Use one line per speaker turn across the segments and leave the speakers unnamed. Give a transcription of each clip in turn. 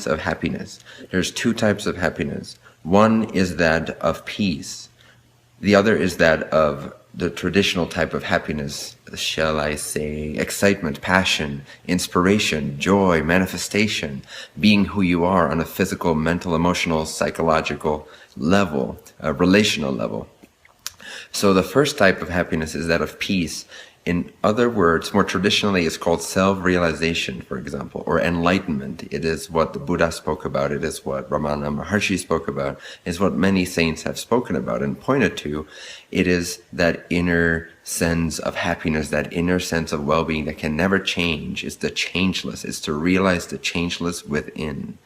kinds of happiness. There's two types of happiness. One is that of peace. The other is that of the traditional type of happiness, shall I say, excitement, passion, inspiration, joy, manifestation, being who you are on a physical, mental, emotional, psychological level, a relational level. So the first type of happiness is that of peace. In other words, more traditionally, it's called self-realization, for example, or enlightenment. It is what the Buddha spoke about. It is what Ramana Maharshi spoke about. It's what many saints have spoken about and pointed to. It is that inner sense of happiness, that inner sense of well-being that can never change. It's the changeless. It's to realize the changeless within.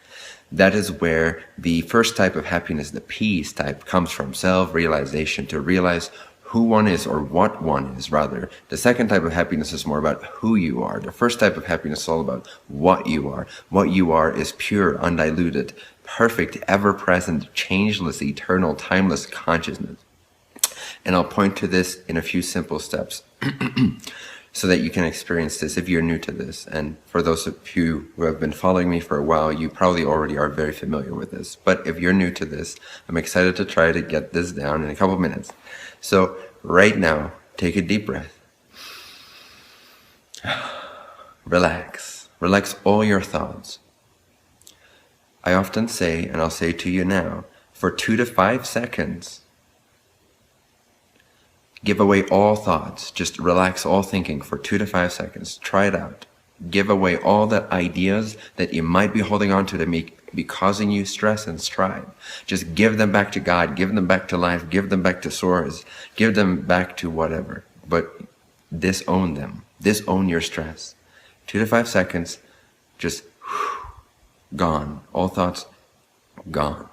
That is where the first type of happiness, the peace type, comes from, self-realization, to realize who one is, or what one is, rather. The second type of happiness is more about who you are. The first type of happiness is all about what you are. What you are is pure, undiluted, perfect, ever-present, changeless, eternal, timeless consciousness. And I'll point to this in a few simple steps so that you can experience this if you're new to this. And for those of you who have been following me for a while, you probably already are very familiar with this. But if you're new to this, I'm excited to try to get this down in a couple minutes. So right now, take a deep breath. Relax. Relax all your thoughts. I often say, and I'll say to you now, for 2 to 5 seconds, give away all thoughts. Just relax all thinking for 2 to 5 seconds. Try it out. Give away all the ideas that you might be holding on to that may be causing you stress and strife. Just give them back to God. Give them back to life. Give them back to source. Give them back to whatever. But disown them. Disown your stress. 2 to 5 seconds. Just gone. All thoughts gone.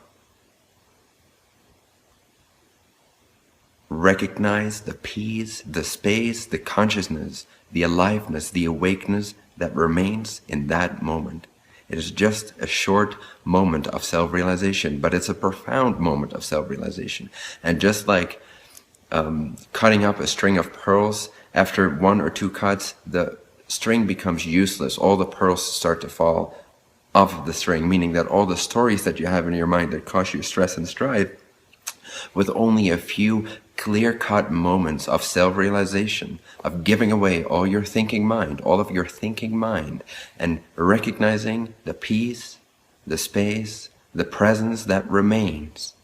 Recognize the peace, the space, the consciousness, the aliveness, the awakeness that remains in that moment. It is just a short moment of self-realization, but it's a profound moment of self-realization. And just like cutting up a string of pearls, after 1 or 2 cuts, the string becomes useless. All the pearls start to fall off of the string, meaning that all the stories that you have in your mind that cause you stress and strife, with only a few clear-cut moments of self-realization, of giving away all your thinking mind, all of your thinking mind, and recognizing the peace, the space, the presence that remains.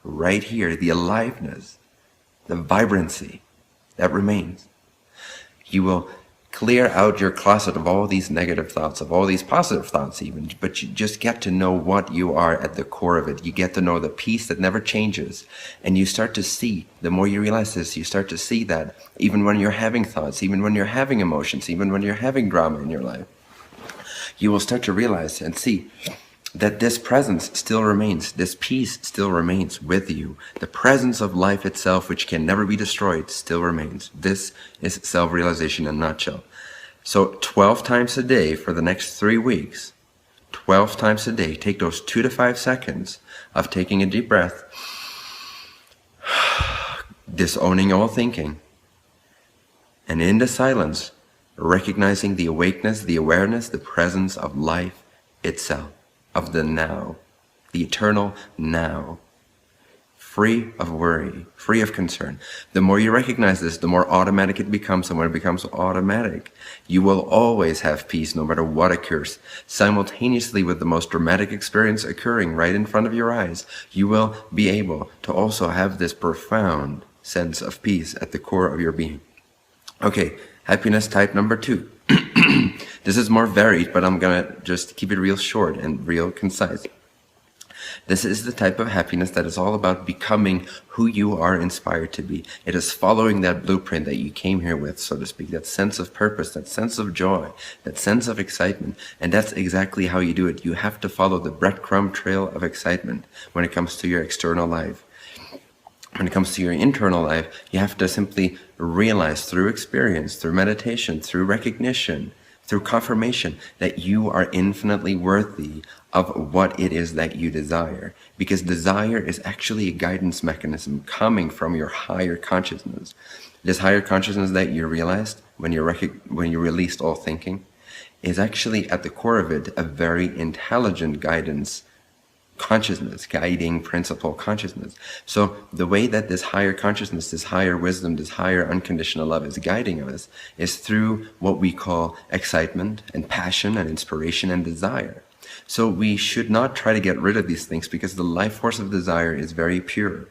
Right here, the aliveness, the vibrancy that remains. You will clear out your closet of all these negative thoughts, of all these positive thoughts even, but you just get to know what you are at the core of it. You get to know the peace that never changes. And you start to see, the more you realize this, you start to see that even when you're having thoughts, even when you're having emotions, even when you're having drama in your life, you will start to realize and see that this presence still remains, this peace still remains with you. The presence of life itself, which can never be destroyed, still remains. This is self-realization in a nutshell. So 12 times a day for the next 3 weeks, 12 times a day, take those 2 to 5 seconds of taking a deep breath, disowning all thinking, and in the silence, recognizing the awakeness, the awareness, the presence of life itself. Of the now, the eternal now, free of worry, free of concern. The more you recognize this, the more automatic it becomes, and when it becomes automatic, you will always have peace no matter what occurs. Simultaneously with the most dramatic experience occurring right in front of your eyes, you will be able to also have this profound sense of peace at the core of your being. Okay, happiness type number 2. This is more varied, but I'm gonna just keep it real short and real concise. This is the type of happiness that is all about becoming who you are inspired to be. It is following that blueprint that you came here with, so to speak, that sense of purpose, that sense of joy, that sense of excitement. And that's exactly how you do it. You have to follow the breadcrumb trail of excitement when it comes to your external life. When it comes to your internal life, you have to simply realize through experience, through meditation, through recognition, through confirmation that you are infinitely worthy of what it is that you desire. Because desire is actually a guidance mechanism coming from your higher consciousness. This higher consciousness that you realized when you released all thinking, is actually at the core of it a very intelligent guidance consciousness, guiding principle consciousness. So the way that this higher consciousness, this higher wisdom, this higher unconditional love is guiding us is through what we call excitement and passion and inspiration and desire. So we should not try to get rid of these things because the life force of desire is very pure.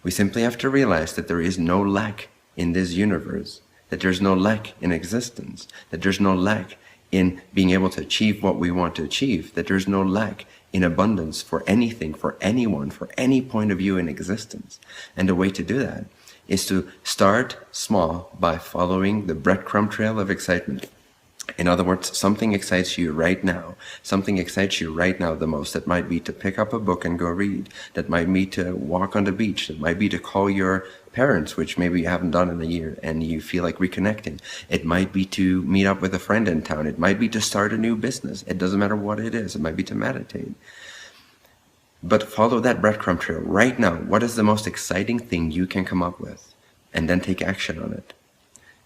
We simply have to realize that there is no lack in this universe, that there's no lack in existence, that there's no lack in being able to achieve what we want to achieve, that there's no lack in abundance for anything, for anyone, for any point of view in existence. And the way to do that is to start small by following the breadcrumb trail of excitement. In other words, something excites you right now. Something excites you right now the most. That might be to pick up a book and go read. That might be to walk on the beach. That might be to call your parents, which maybe you haven't done in a year and you feel like reconnecting. It might be to meet up with a friend in town. It might be to start a new business. It doesn't matter what it is. It might be to meditate. But follow that breadcrumb trail right now. What is the most exciting thing you can come up with? And then take action on it.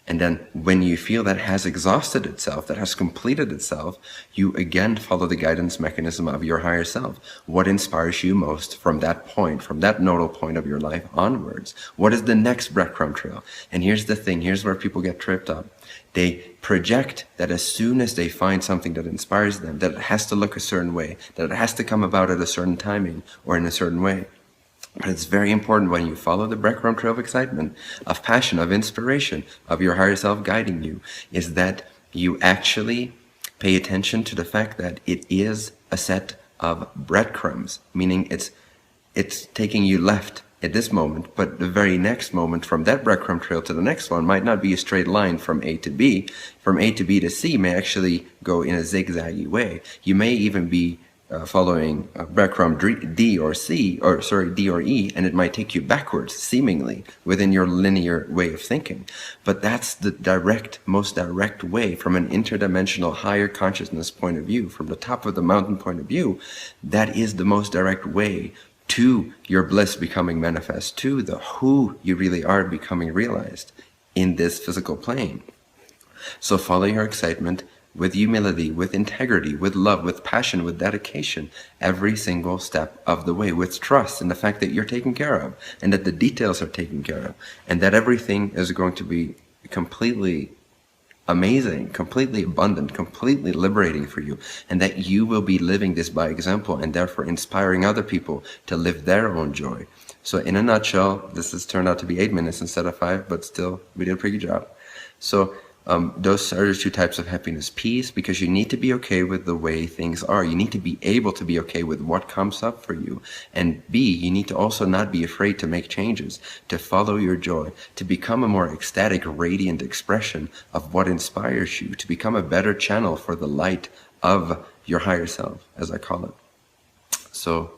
And then when you feel that has exhausted itself, that has completed itself, you again follow the guidance mechanism of your higher self. What inspires you most from that point, from that nodal point of your life onwards? What is the next breadcrumb trail? And here's the thing, here's where people get tripped up. They project that as soon as they find something that inspires them, that it has to look a certain way, that it has to come about at a certain timing or in a certain way. But it's very important when you follow the breadcrumb trail of excitement, of passion, of inspiration, of your higher self guiding you, is that you actually pay attention to the fact that it is a set of breadcrumbs, meaning it's taking you left at this moment, but the very next moment from that breadcrumb trail to the next one might not be a straight line from A to B. From A to B to C may actually go in a zigzaggy way. You may even be following breadcrumb D or D or E, and it might take you backwards, seemingly, within your linear way of thinking. But that's the most direct way from an interdimensional higher consciousness point of view, from the top of the mountain point of view. That is the most direct way to your bliss becoming manifest, to the who you really are becoming realized in this physical plane. So follow your excitement with humility, with integrity, with love, with passion, with dedication, every single step of the way, with trust in the fact that you're taken care of, and that the details are taken care of, and that everything is going to be completely amazing, completely abundant, completely liberating for you, and that you will be living this by example and therefore inspiring other people to live their own joy. So in a nutshell, this has turned out to be 8 minutes instead of 5, but still, we did a pretty good job. So those are the two types of happiness. Peace, because you need to be okay with the way things are. You need to be able to be okay with what comes up for you. And B, you need to also not be afraid to make changes, to follow your joy, to become a more ecstatic, radiant expression of what inspires you, to become a better channel for the light of your higher self, as I call it. So